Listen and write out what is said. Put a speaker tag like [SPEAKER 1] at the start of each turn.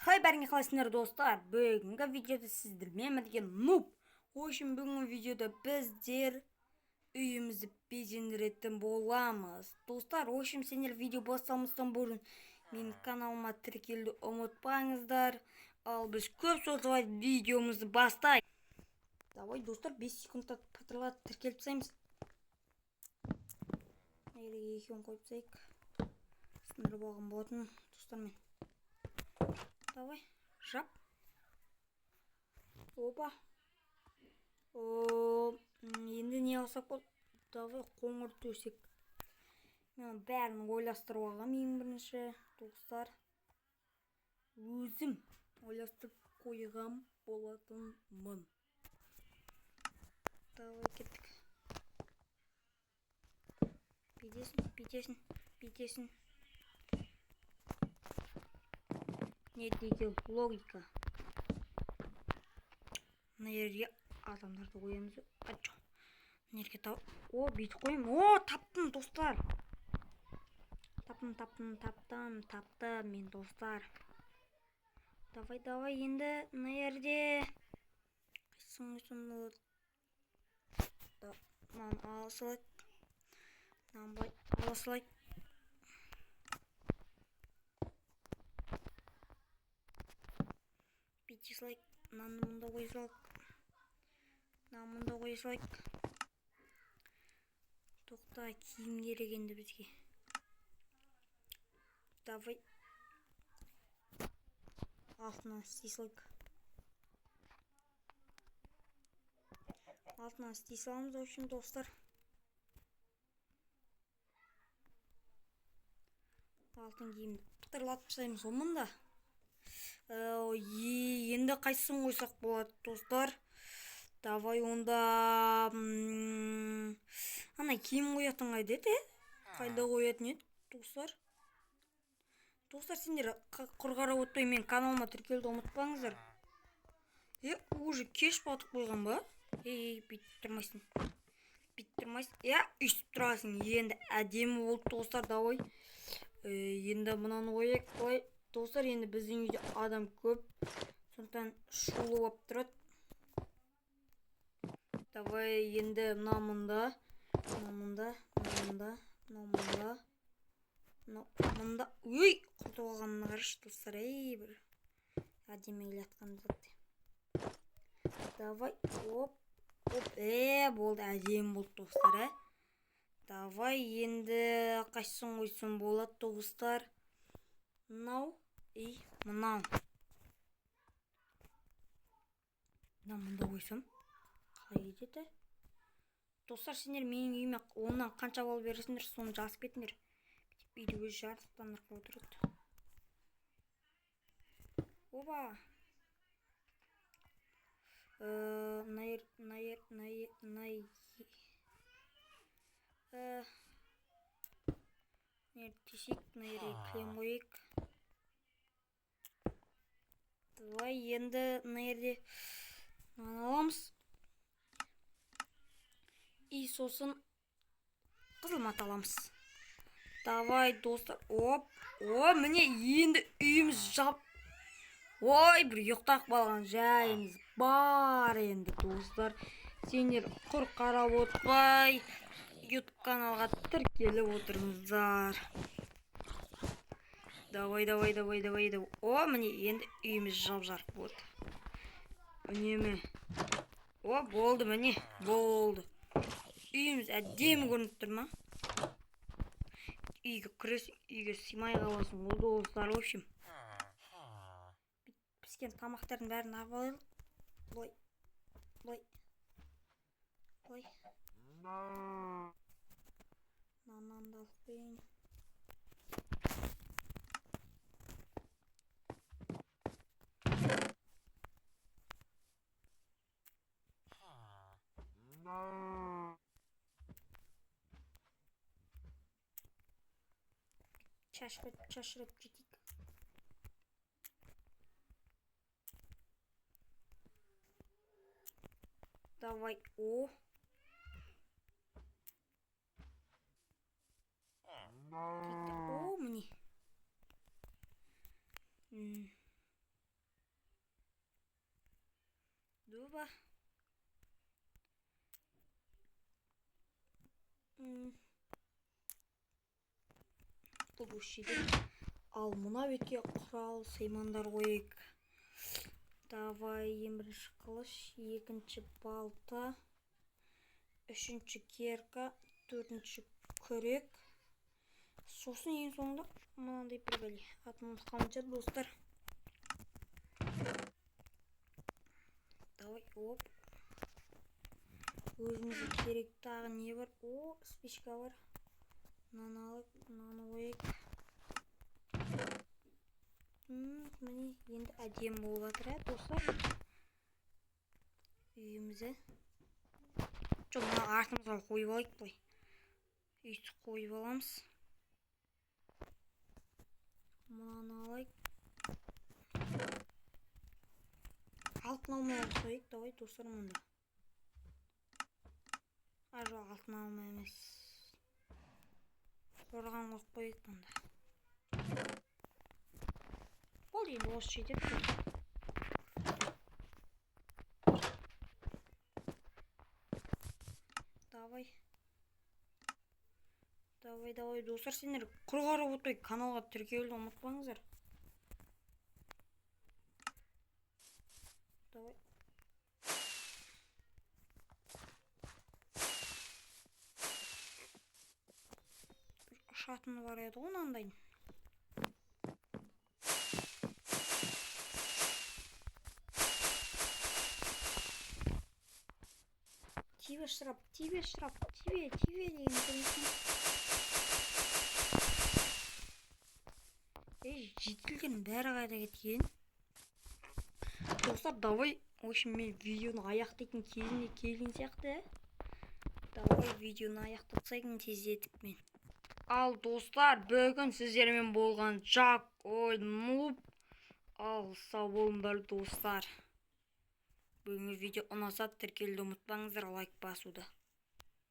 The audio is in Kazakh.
[SPEAKER 1] Хай бәріңе қалайсыңдар достар, бүгінгі видеода сіздермен бірге нуб. Общем, бүгінгі видеода біздер үйімізді безендіретін боламыз. Достар, общем, сендер видео бастамастан бұрын менің каналыма тіркелуді ұмытпаңыздар. Ал біз көп созбай видеомызды бастайық. Давай достар, 5 секундта тіркеліп тастаймыз. Неге екеуін қойып тастайық. Сындырып алған болатын достармен. Давай, жап. Опа. Енді не алсақ болды? Давай қоңыр төсек. Мен бәрін ойластырып алғам ең бірінші достар. Өзім ойластырып қойғам болатынмын. Давай кеттік. Бүйдесін. Не дейді логика. Мына жерге адамдарды қоямыз. Ачо. Мына жерге О, бүйтіп қойым. О, таптым достар. Таптым мен достар. Давай енді мына жерде. Қайсың болады? Мынаны алсылайық. Мынаны алсылайық. Дизлайк, мынаны мұнда қойсалайық. Тоқта, киім керек енді бізге. Давай. Алтына істейсалайық. Алтына істейсаламыз, общем, достар. Алтын киімді пытырлатып тастаймыз онда. Енді қайсысын қойсақ болады достар. Давай онда ана киім қоятын қайда еді? Қайда қоятын еді достар? Достар, сендер құр қарап отырмай мен каналыма тіркелуді ұмытпаңыздар. Уже кеш батып қойған ба? Бүйтіп тұрмайсың. Үстіп тұрасың. Енді әдемі болды достар. Давай. Енді мұнаны қояйық. Былай достар, енді біздің үйде адам көп. Сондықтан шулы болып тұрады. Давай енді мында. Өй, құртып алғанына қарашы достар. Бір әдемі келатқан затты. Давай, оп. Болды, әдемі болды достар. Давай енді қайсысын қойсам болады достар. Мынау. Мынау. Мұнда қойсам қалай кетеді? Достар, сендер менің үйіме оннан қанша балл бересіңдер, соны жазып кетіңдер. Үйде өз жарықтандырып отырады. Опа. Тесек, кілем қойық. Давай енді мына жерде аламыз. Сосын қызыл мат аламыз. Давай достар. Міне енді үйіміз жап. Бір ұйықтақ балған жайымыз бар енді достар. Сендер құр қарап отырмай YouTube каналға тіркеліп отырыңыздар. Давай. Міне енді үйіміз жап-жарық болды. Үнемі. Болды міне. Болды. Үйіміз әдемі көрініп тұр ма? Үйге кіресің, үйге сыймай қаласың. Ол достар, в общем. Піскен тамақтардың бәрін алып алайық. Былай. Нанды алып қойын. Шашырып жетейік. Давай. Міне. ба. Бұл ушиді. Ал мына бетке құрал саймандар қойық. Давай, ең бірінші қылыш, екінші балта, үшінші керка, төртінші күрек. Сосын ең соңында мынандай бір бәле. Атын ұмытқанша достар. Давай, оп. Өзімізге керек тағы не бар? О, спичка бар. Мынаны алып, мынаны қойық. Міне енді әдем болып жатыр, достар. Үйімізді. Жоқ, мына артымызға қойып алайық былай. Үйтіп қойып аламыз. Мынаны алайық. Алтын алмай қойып, давай достар мұнда. Жоқ, алтын алмай емес. Қорған қойып қойып мұнда. Ол енді осы жетеді. Давай достар, сендер құрғарып отырып каналға тіркелуді ұмытпаңыздар. Давай. Шатыны бар еді ғой мынандайдың. Тибе шырап деген көресің. Жетілген бәрі қайда кеткен. Достар, давай, в общем, мен видеоны аяқтайтын кезіне келген сияқты. Давай видеоны аяқтатсайын тездетіп мен. Ал достар, бүгін сіздермен болған Жак Нуб. Ал сау болыңдар достар. Бүгінгі видео ұнаса тіркелуді ұмытпаңыздар, лайк басуды.